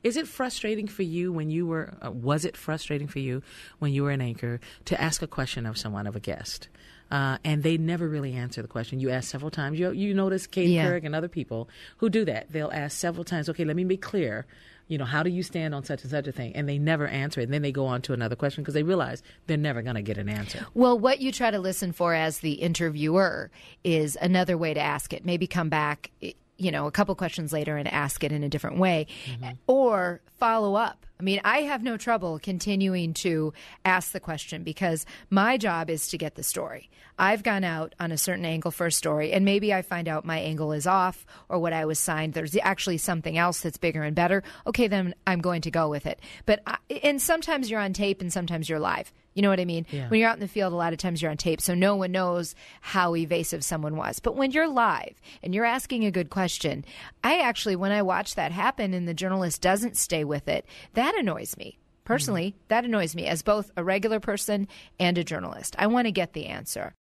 Is it frustrating for you when you were, was it frustrating for you when you were an anchor to ask a question of someone, of a guest? And they never really answer the question. You ask several times. You notice Katie Couric and other people who do that. They'll ask several times, okay, let me be clear. How do you stand on such and such a thing? And they never answer it. And then they go on to another question because they realize they're never going to get an answer. Well, what you try to listen for as the interviewer is another way to ask it. Maybe come back, a couple questions later and ask it in a different way, or follow up. I mean, I have no trouble continuing to ask the question because my job is to get the story. I've gone out on a certain angle for a story, and maybe I find out my angle is off or what I was signed. There's actually something else that's bigger and better. Okay, then I'm going to go with it. And sometimes you're on tape and sometimes you're live. You know what I mean? Yeah. When you're out in the field, a lot of times you're on tape, so no one knows how evasive someone was. But when you're live and you're asking a good question, when I watch that happen and the journalist doesn't stay with it, that annoys me. Personally, that annoys me as both a regular person and a journalist. I want to get the answer.